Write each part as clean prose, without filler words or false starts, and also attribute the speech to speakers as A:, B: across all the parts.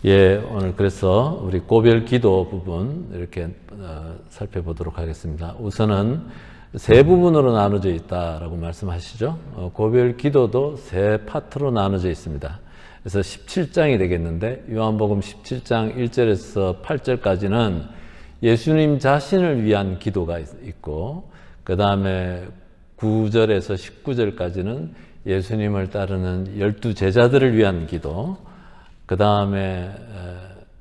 A: 예, 오늘 그래서 우리 고별 기도 부분 이렇게 살펴보도록 하겠습니다. 우선은 세 부분으로 나눠져 있다라고 말씀하시죠. 고별 기도도 세 파트로 나눠져 있습니다. 그래서 17장이 되겠는데 요한복음 17장 1절에서 8절까지는 예수님 자신을 위한 기도가 있고 그 다음에 9절에서 19절까지는 예수님을 따르는 12제자들을 위한 기도, 그 다음에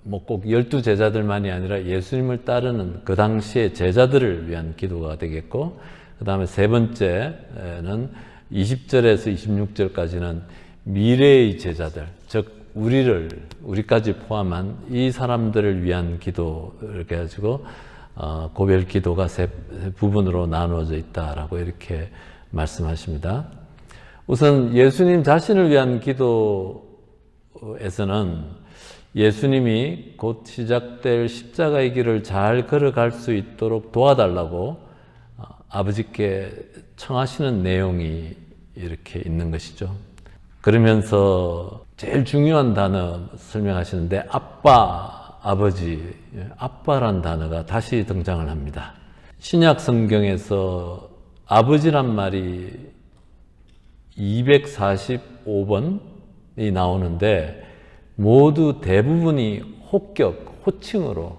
A: 뭐 꼭 12제자들만이 아니라 예수님을 따르는 그 당시의 제자들을 위한 기도가 되겠고, 그 다음에 세 번째는 20절에서 26절까지는 미래의 제자들, 즉 우리까지 포함한 이 사람들을 위한 기도, 이렇게 해가지고 고별 기도가 세 부분으로 나누어져 있다라고 이렇게 말씀하십니다. 우선 예수님 자신을 위한 기도에서는 예수님이 곧 시작될 십자가의 길을 잘 걸어갈 수 있도록 도와달라고 아버지께 청하시는 내용이 이렇게 있는 것이죠. 그러면서 제일 중요한 단어 설명하시는데 아빠, 아버지, 아빠란 단어가 다시 등장을 합니다. 신약 성경에서 아버지란 말이 245번이 나오는데 모두 대부분이 호칭으로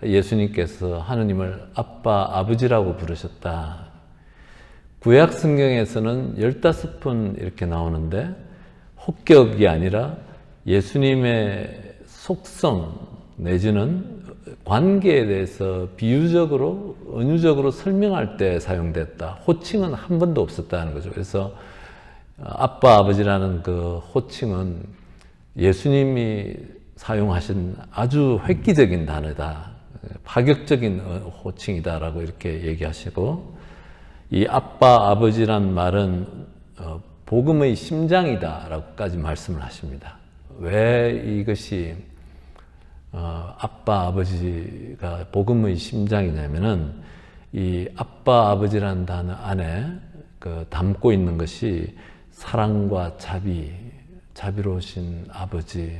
A: 예수님께서 하느님을 아빠, 아버지라고 부르셨다. 구약 성경에서는 15번 이렇게 나오는데 호격이 아니라 예수님의 속성 내지는 관계에 대해서 비유적으로, 은유적으로 설명할 때 사용됐다. 호칭은 한 번도 없었다는 거죠. 그래서 아빠, 아버지라는 그 호칭은 예수님이 사용하신 아주 획기적인 단어다. 파격적인 호칭이다라고 이렇게 얘기하시고, 이 아빠, 아버지란 말은 복음의 심장이다라고까지 말씀을 하십니다. 왜 이것이 아빠, 아버지가 복음의 심장이냐면은 이 아빠, 아버지라는 단어 안에 담고 있는 것이 사랑과 자비로우신 아버지,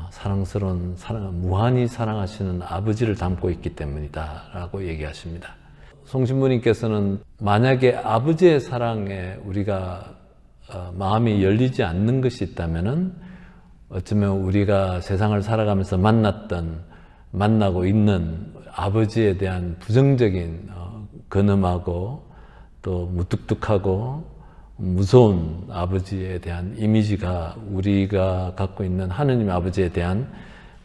A: 사랑스러운 무한히 사랑하시는 아버지를 담고 있기 때문이다 라고 얘기하십니다. 송신부님께서는 만약에 아버지의 사랑에 우리가 마음이 열리지 않는 것이 있다면은 어쩌면 우리가 세상을 살아가면서 만나고 있는 아버지에 대한 부정적인 근엄하고 또 무뚝뚝하고 무서운 아버지에 대한 이미지가 우리가 갖고 있는 하느님 아버지에 대한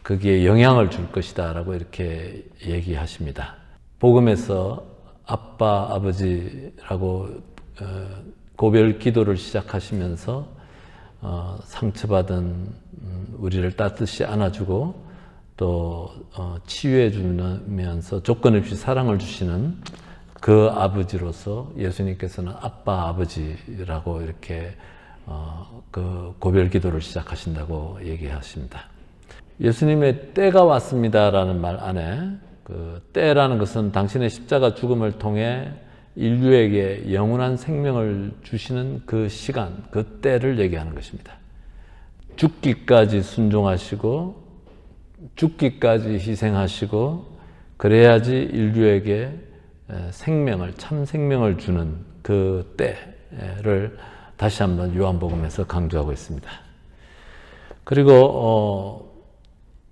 A: 거기에 영향을 줄 것이다 라고 이렇게 얘기하십니다. 복음에서 아빠, 아버지라고 고별 기도를 시작하시면서 상처받은 우리를 따뜻이 안아주고 또 치유해 주면서 조건 없이 사랑을 주시는 그 아버지로서 예수님께서는 아빠, 아버지라고 이렇게 그 고별 기도를 시작하신다고 얘기하십니다. 예수님의 때가 왔습니다라는 말 안에 그 때라는 것은 당신의 십자가 죽음을 통해 인류에게 영원한 생명을 주시는 그 시간, 그 때를 얘기하는 것입니다. 죽기까지 순종하시고 죽기까지 희생하시고 그래야지 인류에게 참 생명을 주는 그 때를 다시 한번 요한복음에서 강조하고 있습니다. 그리고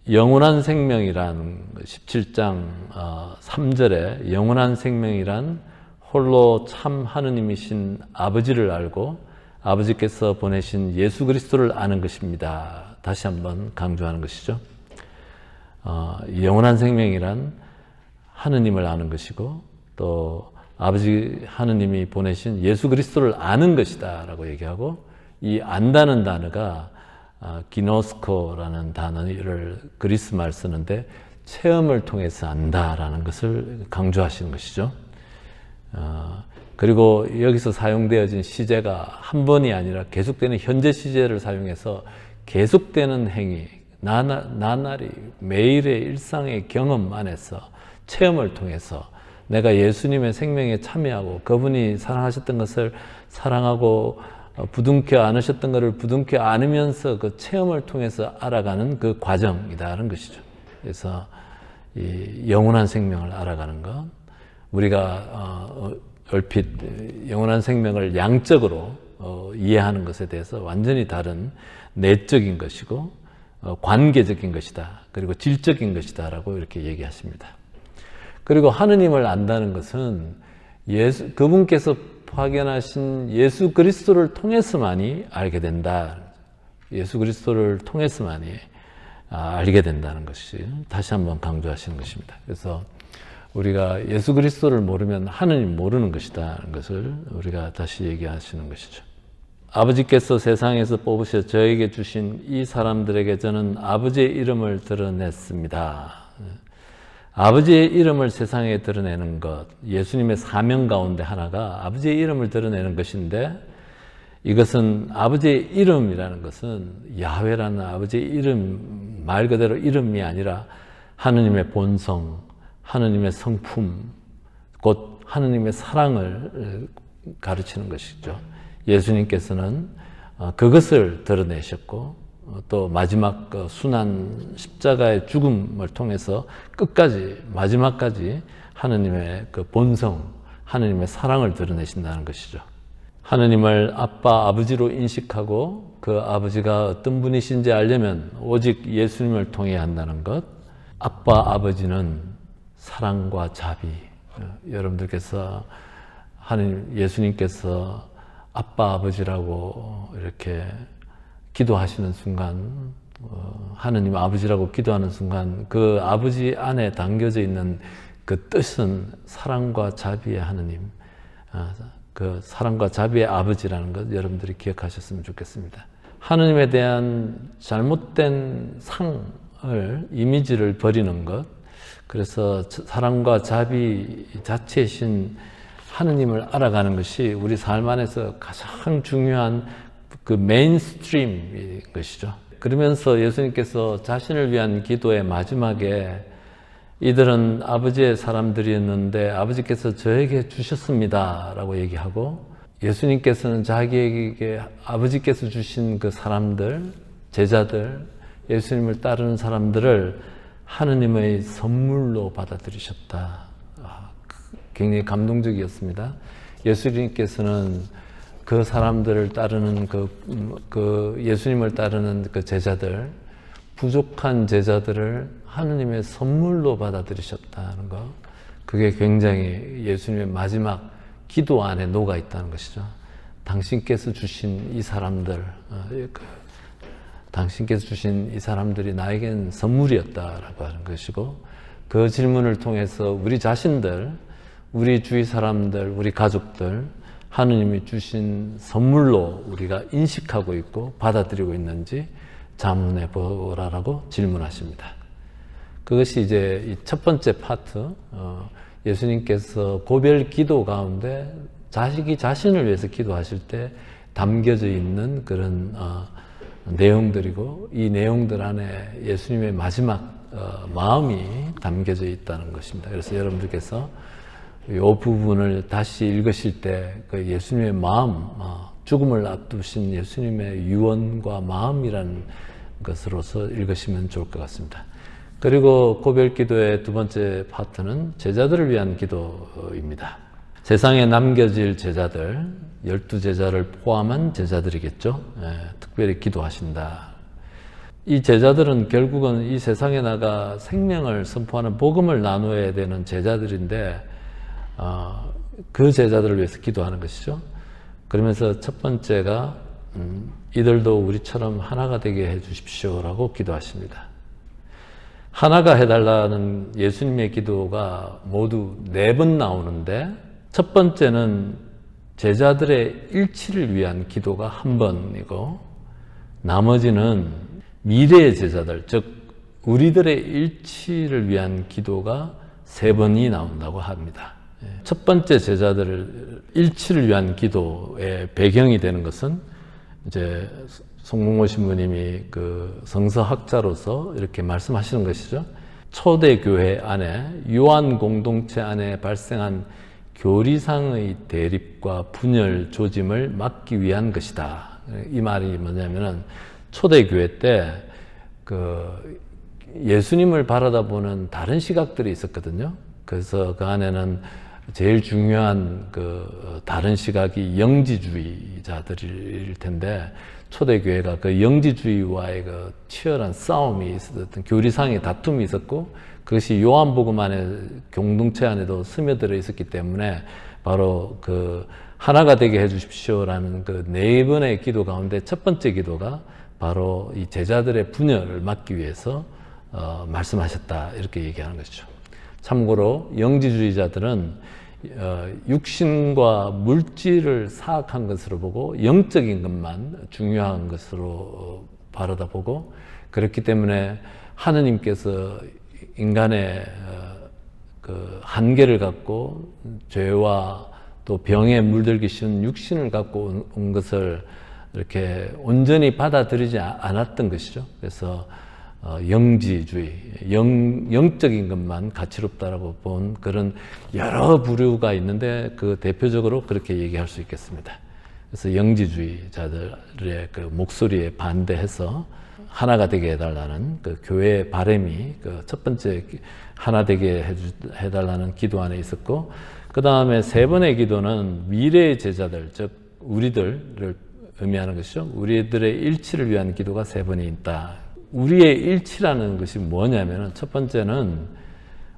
A: 영원한 생명이란 17장 3절에 영원한 생명이란 홀로 참 하느님이신 아버지를 알고 아버지께서 보내신 예수 그리스도를 아는 것입니다. 다시 한번 강조하는 것이죠. 영원한 생명이란 하느님을 아는 것이고 또 아버지 하느님이 보내신 예수 그리스도를 아는 것이다 라고 얘기하고, 이 안다는 단어가 기노스코라는 단어를 그리스 말 쓰는데 체험을 통해서 안다라는 것을 강조하시는 것이죠. 그리고 여기서 사용되어진 시제가 한 번이 아니라 계속되는 현재 시제를 사용해서 계속되는 행위, 나날이 매일의 일상의 경험 안에서 체험을 통해서 내가 예수님의 생명에 참여하고 그분이 사랑하셨던 것을 사랑하고 부둥켜 안으셨던 것을 부둥켜 안으면서 그 체험을 통해서 알아가는 그 과정이다라는 것이죠. 그래서 이 영원한 생명을 알아가는 것, 우리가 얼핏 영원한 생명을 양적으로 이해하는 것에 대해서 완전히 다른 내적인 것이고 관계적인 것이다. 그리고 질적인 것이다 라고 이렇게 얘기하십니다. 그리고 하느님을 안다는 것은 그분께서 파견하신 예수 그리스도를 통해서만이 알게 된다. 예수 그리스도를 통해서만이 알게 된다는 것이 다시 한번 강조하시는 것입니다. 그래서 우리가 예수 그리스도를 모르면 하느님 모르는 것이다 는 것을 우리가 다시 얘기하시는 것이죠. 아버지께서 세상에서 뽑으셔 저에게 주신 이 사람들에게 저는 아버지의 이름을 드러냈습니다. 아버지의 이름을 세상에 드러내는 것, 예수님의 사명 가운데 하나가 아버지의 이름을 드러내는 것인데, 이것은 아버지의 이름이라는 것은 야훼라는 아버지의 이름, 말 그대로 이름이 아니라 하느님의 본성, 하느님의 성품, 곧 하느님의 사랑을 가르치는 것이죠. 예수님께서는 그것을 드러내셨고, 또 마지막 순환 십자가의 죽음을 통해서 끝까지 마지막까지 하느님의 그 본성, 하느님의 사랑을 드러내신다는 것이죠. 하느님을 아빠, 아버지로 인식하고 그 아버지가 어떤 분이신지 알려면 오직 예수님을 통해야 한다는 것. 아빠, 아버지는 사랑과 자비. 여러분들께서 예수님께서 아빠, 아버지라고 이렇게 기도하시는 순간, 하느님 아버지라고 기도하는 순간 그 아버지 안에 담겨져 있는 그 뜻은 사랑과 자비의 하느님, 그 사랑과 자비의 아버지라는 것 여러분들이 기억하셨으면 좋겠습니다. 하느님에 대한 잘못된 상을, 이미지를 버리는 것, 그래서 사랑과 자비 자체이신 하느님을 알아가는 것이 우리 삶 안에서 가장 중요한 그 메인스트림인 것이죠. 그러면서 예수님께서 자신을 위한 기도의 마지막에 이들은 아버지의 사람들이었는데 아버지께서 저에게 주셨습니다 라고 얘기하고, 예수님께서는 자기에게 아버지께서 주신 그 사람들, 제자들, 예수님을 따르는 사람들을 하느님의 선물로 받아들이셨다. 굉장히 감동적이었습니다. 예수님께서는 그 사람들을 따르는 그 예수님을 따르는 그 제자들, 부족한 제자들을 하느님의 선물로 받아들이셨다는 것, 그게 굉장히 예수님의 마지막 기도 안에 녹아 있다는 것이죠. 당신께서 주신 이 사람들, 당신께서 주신 이 사람들이 나에겐 선물이었다라고 하는 것이고, 그 질문을 통해서 우리 자신들, 우리 주위 사람들, 우리 가족들, 하느님이 주신 선물로 우리가 인식하고 있고 받아들이고 있는지 자문해 보라라고 질문하십니다. 그것이 이제 이 첫 번째 파트, 예수님께서 고별 기도 가운데 자식이 자신을 위해서 기도하실 때 담겨져 있는 그런 내용들이고, 이 내용들 안에 예수님의 마지막 마음이 담겨져 있다는 것입니다. 그래서 여러분들께서 이 부분을 다시 읽으실 때 그 예수님의 마음, 죽음을 앞두신 예수님의 유언과 마음이라는 것으로서 읽으시면 좋을 것 같습니다. 그리고 고별기도의 두 번째 파트는 제자들을 위한 기도입니다. 세상에 남겨질 제자들, 12제자를 포함한 제자들이겠죠. 특별히 기도하신다. 이 제자들은 결국은 이 세상에 나가 생명을 선포하는 복음을 나누어야 되는 제자들인데, 그 제자들을 위해서 기도하는 것이죠. 그러면서 첫 번째가 이들도 우리처럼 하나가 되게 해 주십시오라고 기도하십니다. 하나가 해달라는 예수님의 기도가 모두 4번 나오는데, 첫 번째는 제자들의 일치를 위한 기도가 1번이고, 나머지는 미래의 제자들, 즉 우리들의 일치를 위한 기도가 3번이 나온다고 합니다. 첫 번째 제자들 일치를 위한 기도의 배경이 되는 것은 이제 송몽호 신부님이 그 성서학자로서 이렇게 말씀하시는 것이죠. 초대교회 안에, 유한 공동체 안에 발생한 교리상의 대립과 분열 조짐을 막기 위한 것이다. 이 말이 뭐냐면은 초대교회 때 그 예수님을 바라다 보는 다른 시각들이 있었거든요. 그래서 그 안에는 제일 중요한 그 다른 시각이 영지주의자들일 텐데, 초대교회가 그 영지주의와의 그 치열한 싸움이 있었던, 교리상의 다툼이 있었고, 그것이 요한복음 안에 공동체 안에도 스며들어 있었기 때문에 바로 그 하나가 되게 해주십시오라는 그 4번의 기도 가운데 첫 번째 기도가 바로 이 제자들의 분열을 막기 위해서 말씀하셨다, 이렇게 얘기하는 것이죠. 참고로 영지주의자들은 육신과 물질을 사악한 것으로 보고 영적인 것만 중요한 것으로 바라다 보고, 그렇기 때문에 하느님께서 인간의 그 한계를 갖고 죄와 또 병에 물들기 쉬운 육신을 갖고 온 것을 이렇게 온전히 받아들이지 않았던 것이죠. 그래서 영지주의, 영적인 것만 가치롭다라고 본 그런 여러 부류가 있는데, 그 대표적으로 그렇게 얘기할 수 있겠습니다. 그래서 영지주의자들의 그 목소리에 반대해서 하나가 되게 해달라는 그 교회의 바람이 그 첫 번째 하나 되게 해달라는 기도 안에 있었고, 그 다음에 3번의 기도는 미래의 제자들, 즉 우리들을 의미하는 것이죠. 우리들의 일치를 위한 기도가 3번이 있다. 우리의 일치라는 것이 뭐냐면은, 첫 번째는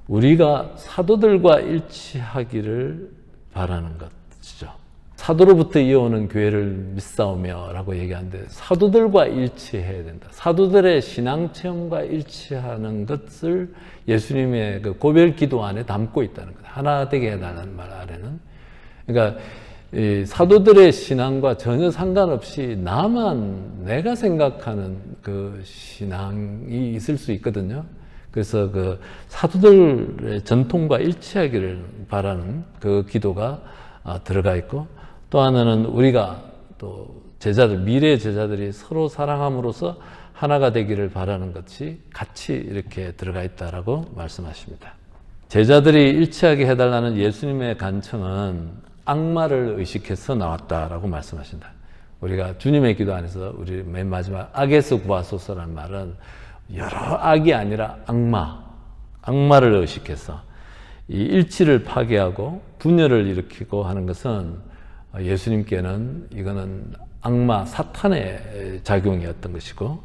A: 우리가 사도들과 일치하기를 바라는 것이죠. 사도로부터 이어오는 교회를 믿사오며 라고 얘기하는데, 사도들과 일치해야 된다. 사도들의 신앙 체험과 일치하는 것을 예수님의 그 고별 기도 안에 담고 있다는 거다. 하나 되게 해달라는 말 아래는. 그러니까 이 사도들의 신앙과 전혀 상관없이 나만 내가 생각하는 그 신앙이 있을 수 있거든요. 그래서 그 사도들의 전통과 일치하기를 바라는 그 기도가 들어가 있고, 또 하나는 우리가 또 제자들, 미래의 제자들이 서로 사랑함으로써 하나가 되기를 바라는 것이 같이 이렇게 들어가 있다라고 말씀하십니다. 제자들이 일치하게 해달라는 예수님의 간청은 악마를 의식해서 나왔다라고 말씀하신다. 우리가 주님의 기도 안에서 우리 맨 마지막 악에서 구하소서라는 말은 여러 악이 아니라 악마를 의식해서 이 일치를 파괴하고 분열을 일으키고 하는 것은 예수님께는 이거는 악마, 사탄의 작용이었던 것이고,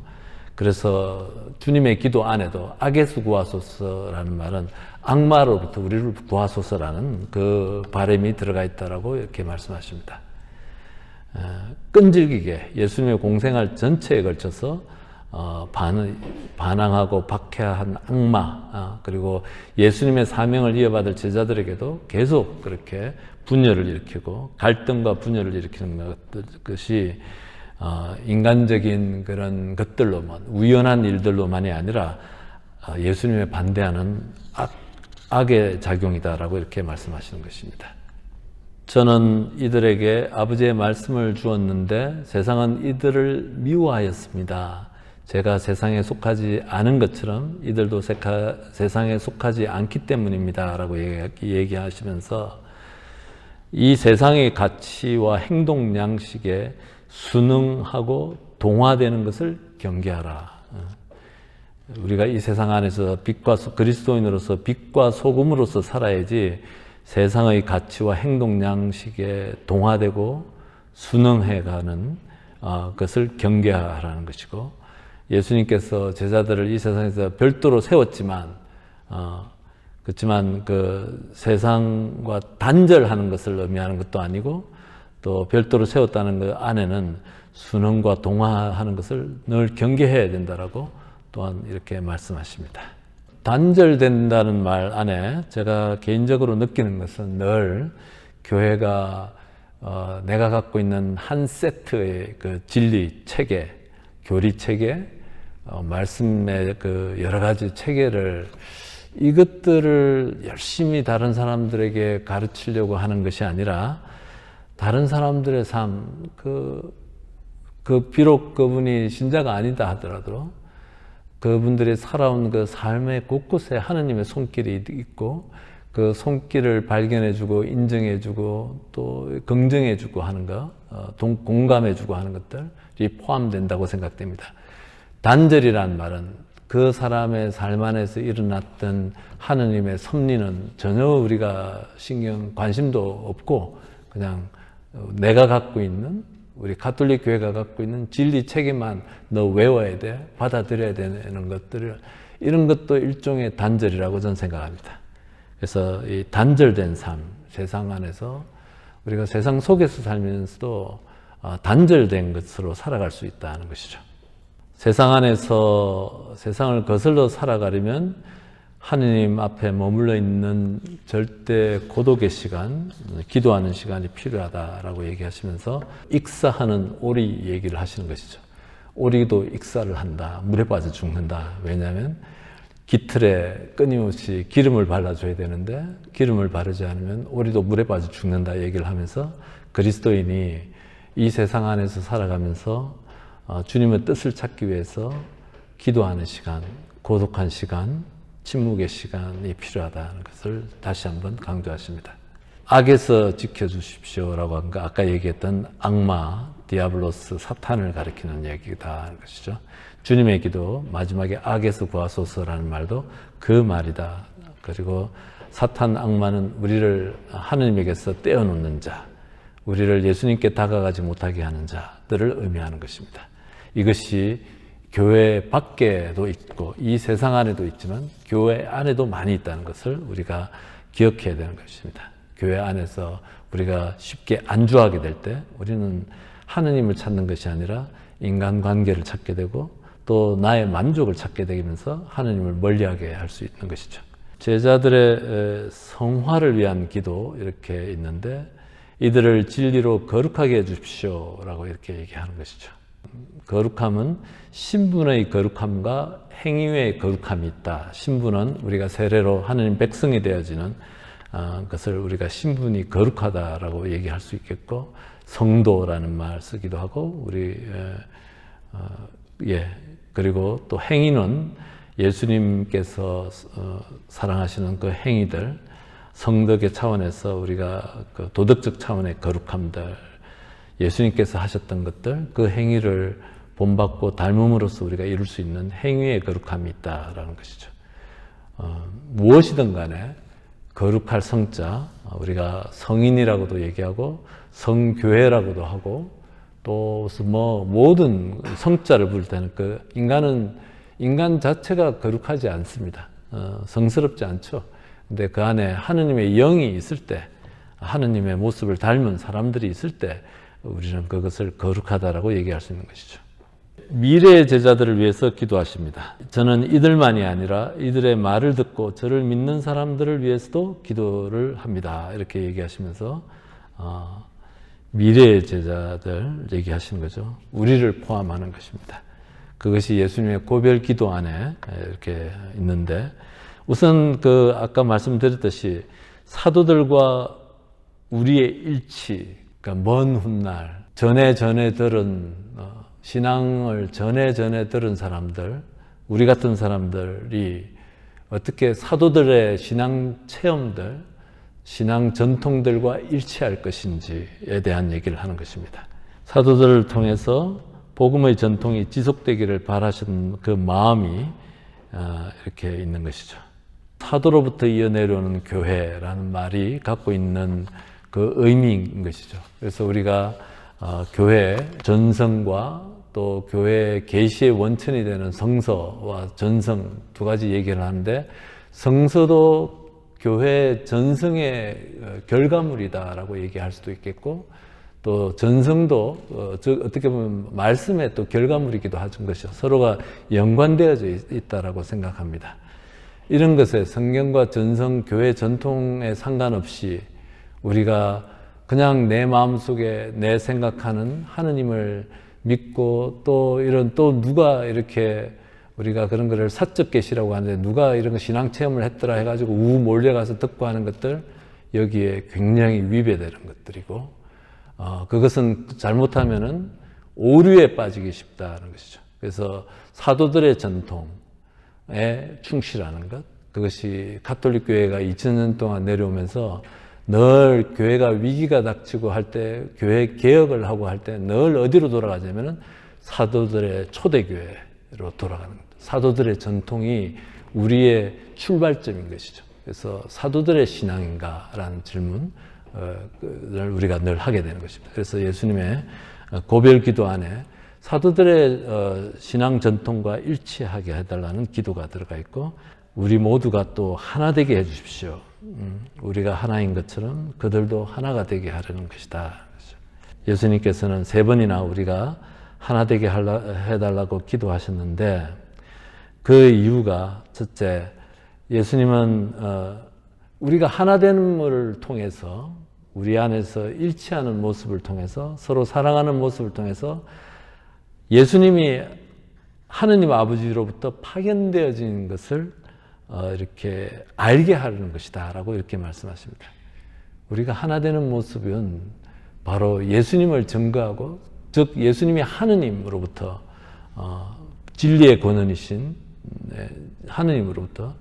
A: 그래서 주님의 기도 안에도 악에서 구하소서라는 말은 악마로부터 우리를 구하소서라는 그 바람이 들어가 있다라고 이렇게 말씀하십니다. 끈질기게 예수님의 공생활 전체에 걸쳐서 반항하고 박해한 악마, 그리고 예수님의 사명을 이어받을 제자들에게도 계속 그렇게 분열을 일으키고 갈등과 분열을 일으키는 것이 인간적인 그런 것들로만, 우연한 일들로만이 아니라 예수님의 반대하는 악의 작용이다라고 이렇게 말씀하시는 것입니다. 저는 이들에게 아버지의 말씀을 주었는데 세상은 이들을 미워하였습니다. 제가 세상에 속하지 않은 것처럼 이들도 세상에 속하지 않기 때문입니다 라고 얘기하시면서 이 세상의 가치와 행동 양식에 순응하고 동화되는 것을 경계하라. 우리가 이 세상 안에서 그리스도인으로서 빛과 소금으로서 살아야지 세상의 가치와 행동 양식에 동화되고 순응해가는 것을 경계하라는 것이고, 예수님께서 제자들을 이 세상에서 별도로 세웠지만 그렇지만 그 세상과 단절하는 것을 의미하는 것도 아니고, 또 별도로 세웠다는 그 안에는 순응과 동화하는 것을 늘 경계해야 된다라고 또한 이렇게 말씀하십니다. 단절된다는 말 안에 제가 개인적으로 느끼는 것은 늘 교회가 내가 갖고 있는 한 세트의 그 진리 체계, 교리 체계, 말씀의 그 여러 가지 체계를, 이것들을 열심히 다른 사람들에게 가르치려고 하는 것이 아니라 다른 사람들의 삶, 비록 그분이 신자가 아니다 하더라도 그분들이 살아온 그 삶의 곳곳에 하느님의 손길이 있고, 그 손길을 발견해주고 인정해주고 또 긍정해주고 하는 것, 공감해주고 하는 것들이 포함된다고 생각됩니다. 단절이란 말은 그 사람의 삶 안에서 일어났던 하느님의 섭리는 전혀 우리가 관심도 없고 그냥 내가 갖고 있는, 우리 가톨릭 교회가 갖고 있는 진리 체계만 너 외워야 돼, 받아들여야 되는 것들을, 이런 것도 일종의 단절이라고 저는 생각합니다. 그래서 이 단절된 삶, 세상 안에서 우리가 세상 속에서 살면서도 단절된 것으로 살아갈 수 있다는 것이죠. 세상 안에서 세상을 거슬러 살아가려면 하느님 앞에 머물러 있는 절대 고독의 시간, 기도하는 시간이 필요하다라고 얘기하시면서 익사하는 오리 얘기를 하시는 것이죠. 오리도 익사를 한다. 물에 빠져 죽는다. 왜냐하면 깃털에 끊임없이 기름을 발라줘야 되는데 기름을 바르지 않으면 오리도 물에 빠져 죽는다 얘기를 하면서 그리스도인이 이 세상 안에서 살아가면서 주님의 뜻을 찾기 위해서 기도하는 시간, 고독한 시간, 침묵의 시간이 필요하다는 것을 다시 한번 강조하십니다. 악에서 지켜주십시오라고 한 거, 아까 얘기했던 악마, 디아블로스, 사탄을 가리키는 얘기다 하는 것이죠. 주님의 기도, 마지막에 악에서 구하소서라는 말도 그 말이다. 그리고 사탄, 악마는 우리를 하느님에게서 떼어놓는 자, 우리를 예수님께 다가가지 못하게 하는 자들을 의미하는 것입니다. 이것이 교회 밖에도 있고 이 세상 안에도 있지만 교회 안에도 많이 있다는 것을 우리가 기억해야 되는 것입니다. 교회 안에서 우리가 쉽게 안주하게 될 때 우리는 하느님을 찾는 것이 아니라 인간관계를 찾게 되고 또 나의 만족을 찾게 되면서 하느님을 멀리하게 할 수 있는 것이죠. 제자들의 성화를 위한 기도 이렇게 있는데 이들을 진리로 거룩하게 해주십시오 라고 이렇게 얘기하는 것이죠. 거룩함은 신분의 거룩함과 행위의 거룩함이 있다. 신분은 우리가 세례로 하느님 백성이 되어지는 것을 우리가 신분이 거룩하다라고 얘기할 수 있겠고, 성도라는 말 쓰기도 하고, 그리고 또 행위는 예수님께서 사랑하시는 그 행위들, 성덕의 차원에서 우리가 그 도덕적 차원의 거룩함들, 예수님께서 하셨던 것들, 그 행위를 본받고 닮음으로써 우리가 이룰 수 있는 행위의 거룩함이 있다라는 것이죠. 무엇이든 간에 거룩할 성자, 우리가 성인이라고도 얘기하고 성교회라고도 하고 또 모든 성자를 부를 때는 그 인간 자체가 거룩하지 않습니다. 성스럽지 않죠. 근데 그 안에 하느님의 영이 있을 때, 하느님의 모습을 닮은 사람들이 있을 때 우리는 그것을 거룩하다라고 얘기할 수 있는 것이죠. 미래의 제자들을 위해서 기도하십니다. 저는 이들만이 아니라 이들의 말을 듣고 저를 믿는 사람들을 위해서도 기도를 합니다. 이렇게 얘기하시면서 미래의 제자들 얘기하시는 거죠. 우리를 포함하는 것입니다. 그것이 예수님의 고별 기도 안에 이렇게 있는데, 우선 아까 말씀드렸듯이 사도들과 우리의 일치, 그러니까 먼 훗날 전에 들은 신앙을 전에 들은 사람들, 우리 같은 사람들이 어떻게 사도들의 신앙 체험들, 신앙 전통들과 일치할 것인지에 대한 얘기를 하는 것입니다. 사도들을 통해서 복음의 전통이 지속되기를 바라신 그 마음이 이렇게 있는 것이죠. 사도로부터 이어내려오는 교회라는 말이 갖고 있는 그 의미인 것이죠. 그래서 우리가 교회 전성과 또 교회 계시의 원천이 되는 성서와 전성 두 가지 얘기를 하는데, 성서도 교회 전성의 결과물이다라고 얘기할 수도 있겠고, 또 전성도 어떻게 보면 말씀의 또 결과물이기도 하는 것이죠. 서로가 연관되어져 있다라고 생각합니다. 이런 것에 성경과 전성, 교회 전통에 상관없이 우리가 그냥 내 마음속에 내 생각하는 하느님을 믿고, 또 누가 이렇게 우리가 그런 거를 사적 계시라고 하는데 누가 이런 거 신앙 체험을 했더라 해가지고 몰려가서 듣고 하는 것들, 여기에 굉장히 위배되는 것들이고, 그것은 잘못하면은 오류에 빠지기 쉽다는 것이죠. 그래서 사도들의 전통에 충실하는 것, 그것이 가톨릭 교회가 2000년 동안 내려오면서 늘 교회가 위기가 닥치고 할 때, 교회 개혁을 하고 할 때 늘 어디로 돌아가냐면은 사도들의 초대교회로 돌아가는 겁니다. 사도들의 전통이 우리의 출발점인 것이죠. 그래서 사도들의 신앙인가라는 질문을 우리가 늘 하게 되는 것입니다. 그래서 예수님의 고별 기도 안에 사도들의 신앙 전통과 일치하게 해달라는 기도가 들어가 있고, 우리 모두가 또 하나 되게 해주십시오. 우리가 하나인 것처럼 그들도 하나가 되게 하려는 것이다. 예수님께서는 3번이나 우리가 하나 되게 해달라고 기도하셨는데, 그 이유가 첫째, 예수님은 우리가 하나 됨을 통해서, 우리 안에서 일치하는 모습을 통해서, 서로 사랑하는 모습을 통해서 예수님이 하느님 아버지로부터 파견되어진 것을 이렇게 알게 하려는 것이다 라고 이렇게 말씀하십니다. 우리가 하나 되는 모습은 바로 예수님을 증거하고, 즉 예수님이 하느님으로부터 진리의 권원이신 하느님으로부터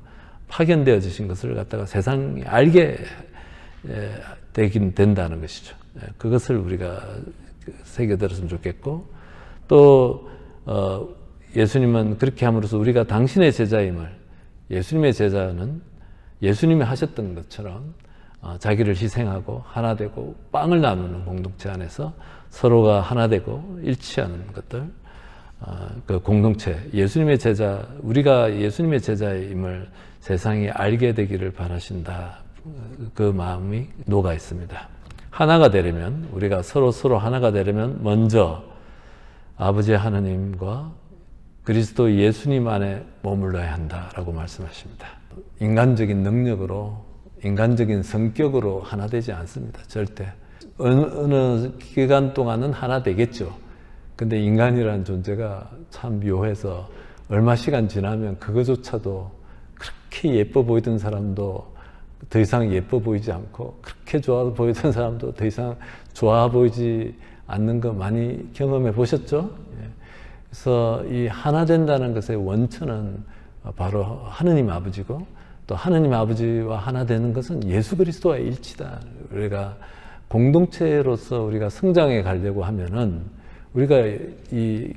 A: 파견되어지신 것을 갖다가 세상이 알게 되긴 된다는 것이죠. 그것을 우리가 새겨들었으면 좋겠고, 또 예수님은 그렇게 함으로써 우리가 당신의 제자임을, 예수님의 제자는 예수님이 하셨던 것처럼 자기를 희생하고 하나 되고 빵을 나누는 공동체 안에서 서로가 하나 되고 일치하는 것들, 그 공동체, 예수님의 제자, 우리가 예수님의 제자임을 세상이 알게 되기를 바라신다. 그 마음이 녹아 있습니다. 하나가 되려면, 우리가 서로 하나가 되려면 먼저 아버지 하나님과 그리스도 예수님 안에 머물러야 한다라고 말씀하십니다. 인간적인 능력으로, 인간적인 성격으로 하나 되지 않습니다. 절대. 어느 기간 동안은 하나 되겠죠. 근데 인간이라는 존재가 참 묘해서 얼마 시간 지나면 그거조차도, 그렇게 예뻐 보이던 사람도 더 이상 예뻐 보이지 않고, 그렇게 좋아 보이던 사람도 더 이상 좋아 보이지 않는 거 많이 경험해 보셨죠? 그래서 이 하나 된다는 것의 원천은 바로 하느님 아버지고, 또 하느님 아버지와 하나 되는 것은 예수 그리스도와의 일치다. 우리가 공동체로서 우리가 성장해 가려고 하면은, 우리가 이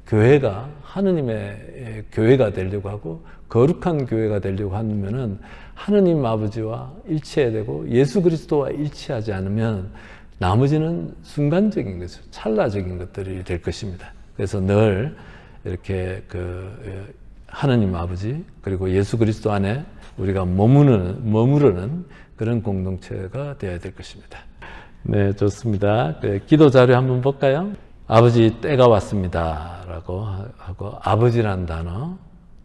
A: 교회가 하느님의 교회가 되려고 하고 거룩한 교회가 되려고 하면은 하느님 아버지와 일치해야 되고, 예수 그리스도와 일치하지 않으면 나머지는 순간적인 것이죠. 찰나적인 것들이 될 것입니다. 그래서 늘 이렇게 하느님 아버지 그리고 예수 그리스도 안에 우리가 머무르는 그런 공동체가 되어야 될 것입니다. 네, 좋습니다. 기도 자료 한번 볼까요? 아버지, 때가 왔습니다 라고 하고, 아버지란 단어,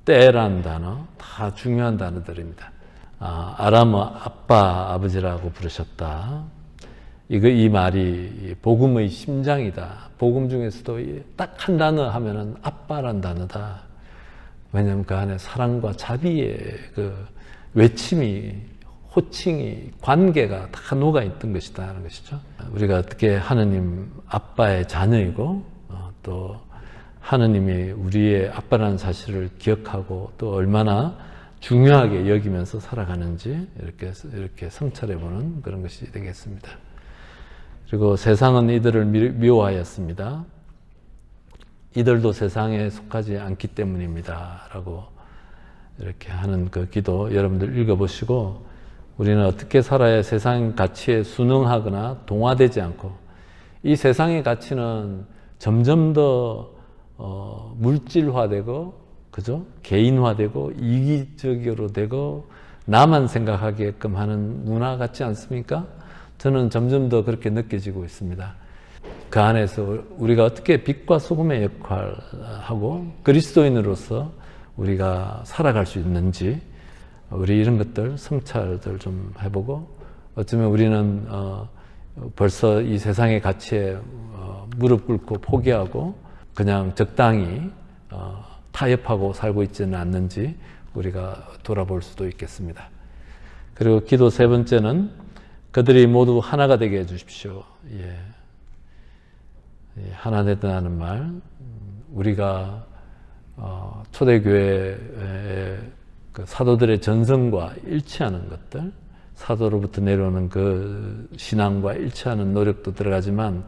A: 때란 단어 다 중요한 단어들입니다. 아람어 아빠, 아버지라고 부르셨다. 이 말이 복음의 심장이다. 복음 중에서도 딱 한 단어 하면은 아빠란 단어다. 왜냐하면 그 안에 사랑과 자비의 그 외침이, 호칭이, 관계가 다 녹아 있던 것이다 하는 것이죠. 우리가 어떻게 하느님 아빠의 자녀이고, 또 하느님이 우리의 아빠라는 사실을 기억하고 또 얼마나 중요하게 여기면서 살아가는지 이렇게 성찰해보는 그런 것이 되겠습니다. 그리고 세상은 이들을 미워하였습니다. 이들도 세상에 속하지 않기 때문입니다 라고 이렇게 하는 그 기도 여러분들 읽어보시고, 우리는 어떻게 살아야 세상 가치에 순응하거나 동화되지 않고, 이 세상의 가치는 점점 더 물질화되고, 그죠? 개인화되고 이기적으로 되고 나만 생각하게끔 하는 문화 같지 않습니까? 저는 점점 더 그렇게 느껴지고 있습니다. 그 안에서 우리가 어떻게 빛과 소금의 역할을 하고 그리스도인으로서 우리가 살아갈 수 있는지, 우리 이런 것들 성찰들 좀 해보고, 어쩌면 우리는 벌써 이 세상의 가치에 무릎 꿇고 포기하고 그냥 적당히 타협하고 살고 있지는 않는지 우리가 돌아볼 수도 있겠습니다. 그리고 기도 3번째는 그들이 모두 하나가 되게 해주십시오. 하나 되다는 말, 우리가 초대교회의 그 사도들의 전성과 일치하는 것들, 사도로부터 내려오는 그 신앙과 일치하는 노력도 들어가지만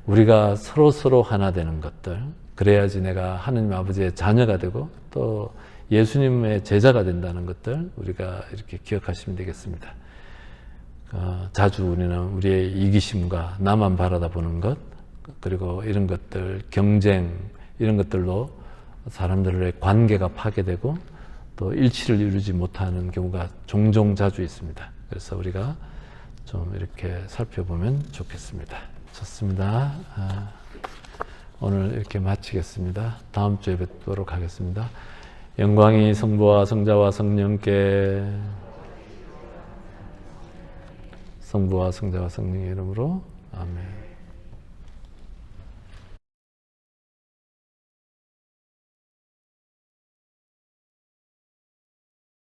A: 우리가 서로 하나 되는 것들, 그래야지 내가 하느님 아버지의 자녀가 되고 또 예수님의 제자가 된다는 것들 우리가 이렇게 기억하시면 되겠습니다. 자주 우리는 우리의 이기심과 나만 바라다 보는 것, 그리고 이런 것들, 경쟁, 이런 것들로 사람들의 관계가 파괴되고 또 일치를 이루지 못하는 경우가 종종 자주 있습니다. 그래서 우리가 좀 이렇게 살펴보면 좋겠습니다. 좋습니다. 오늘 이렇게 마치겠습니다. 다음 주에 뵙도록 하겠습니다. 영광이 성부와 성자와 성령께, 성부와 성자와 성령의 이름으로